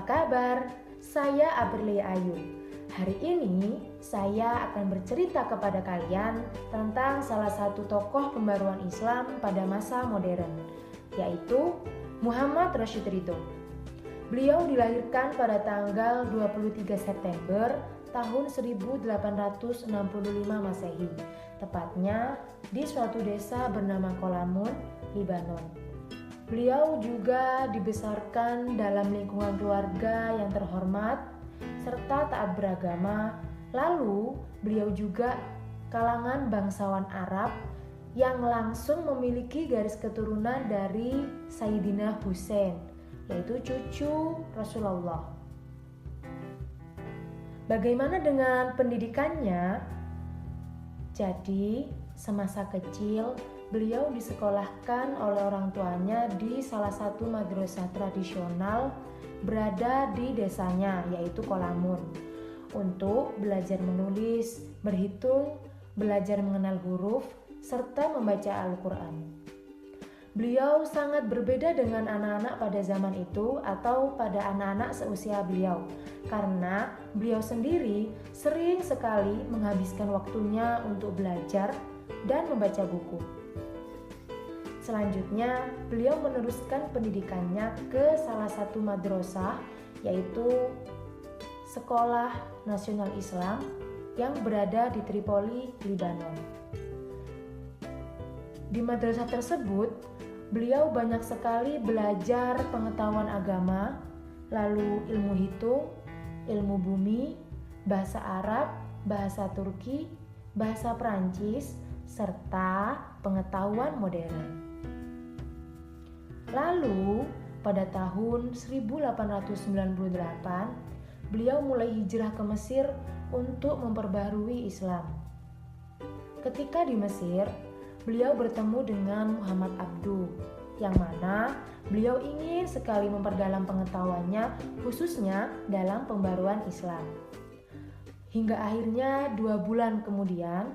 kabar? Saya Aprilia Ayu. Hari ini saya akan bercerita kepada kalian tentang salah satu tokoh pembaruan Islam pada masa modern, yaitu Muhammad Rashid Ridho. Beliau dilahirkan pada tanggal 23 September tahun 1865 Masehi, tepatnya di suatu desa bernama Qolamun, Libanon. Beliau juga dibesarkan dalam lingkungan keluarga yang terhormat serta taat beragama. Lalu beliau juga kalangan bangsawan Arab yang langsung memiliki garis keturunan dari Sayyidina Husain, yaitu cucu Rasulullah. Bagaimana dengan pendidikannya? Jadi, semasa kecil beliau disekolahkan oleh orang tuanya di salah satu madrasah tradisional berada di desanya, yaitu Qolamun, untuk belajar menulis, berhitung, belajar mengenal huruf, serta membaca Al-Quran. Beliau sangat berbeda dengan anak-anak pada zaman itu atau pada anak-anak seusia beliau, karena beliau sendiri sering sekali menghabiskan waktunya untuk belajar dan membaca buku. Selanjutnya, beliau meneruskan pendidikannya ke salah satu madrasah, yaitu Sekolah Nasional Islam yang berada di Tripoli, Libanon. Di madrasah tersebut, beliau banyak sekali belajar pengetahuan agama, lalu ilmu hitung, ilmu bumi, bahasa Arab, bahasa Turki, bahasa Perancis, serta pengetahuan modern. Lalu, pada tahun 1898, beliau mulai hijrah ke Mesir untuk memperbaharui Islam. Ketika di Mesir, beliau bertemu dengan Muhammad Abduh, yang mana beliau ingin sekali memperdalam pengetahuannya, khususnya dalam pembaruan Islam. Hingga akhirnya 2 bulan kemudian,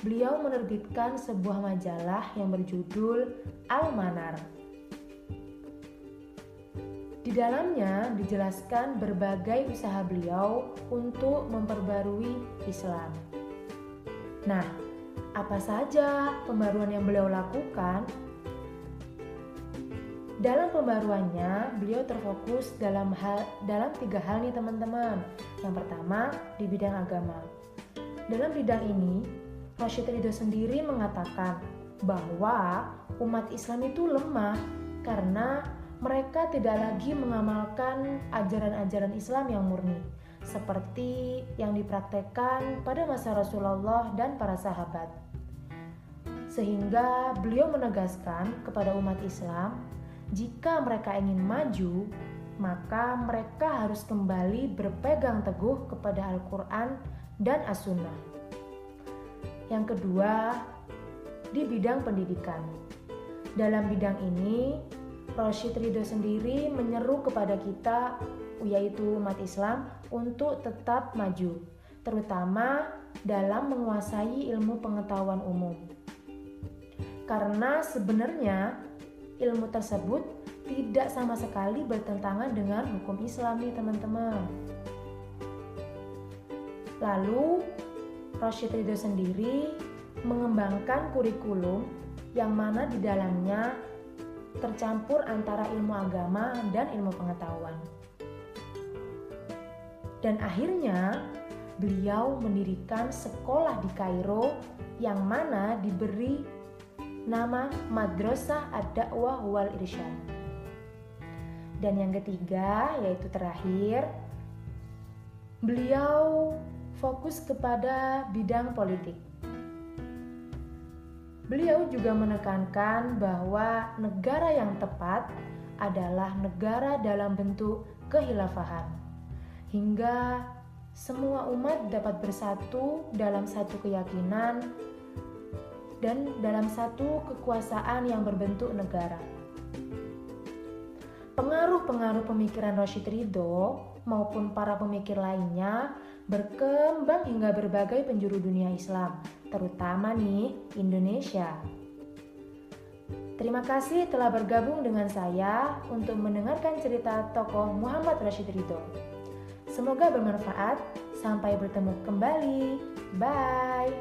beliau menerbitkan sebuah majalah yang berjudul Al-Manar. Di dalamnya dijelaskan berbagai usaha beliau untuk memperbarui Islam. Nah, apa saja pembaruan yang beliau lakukan? Dalam pembaruannya, beliau terfokus dalam 3 hal nih teman-teman. Yang pertama, di bidang agama. Dalam bidang ini, Rashid Ridho sendiri mengatakan bahwa umat Islam itu lemah karena mereka tidak lagi mengamalkan ajaran-ajaran Islam yang murni, seperti yang dipraktekkan pada masa Rasulullah dan para sahabat. Sehingga beliau menegaskan kepada umat Islam, jika mereka ingin maju, maka mereka harus kembali berpegang teguh kepada Al-Quran dan As-Sunnah. Yang kedua, di bidang pendidikan. Dalam bidang ini, Rashid Ridho sendiri menyeru kepada kita, yaitu umat Islam, untuk tetap maju, terutama dalam menguasai ilmu pengetahuan umum. Karena sebenarnya ilmu tersebut tidak sama sekali bertentangan dengan hukum Islam nih teman-teman. Lalu Rashid Ridho sendiri mengembangkan kurikulum yang mana di dalamnya tercampur antara ilmu agama dan ilmu pengetahuan. Dan akhirnya beliau mendirikan sekolah di Kairo yang mana diberi nama Madrasah Ad-Da'wah wal Irsyad. Dan yang ketiga, yaitu terakhir, beliau fokus kepada bidang politik. Beliau juga menekankan bahwa negara yang tepat adalah negara dalam bentuk kekhilafahan, hingga semua umat dapat bersatu dalam satu keyakinan dan dalam satu kekuasaan yang berbentuk negara. Pengaruh-pengaruh pemikiran Rashid Ridho maupun para pemikir lainnya berkembang hingga berbagai penjuru dunia Islam, terutama nih Indonesia. Terima kasih telah bergabung dengan saya untuk mendengarkan cerita tokoh Muhammad Rashid Ridho. Semoga bermanfaat. Sampai bertemu kembali. Bye.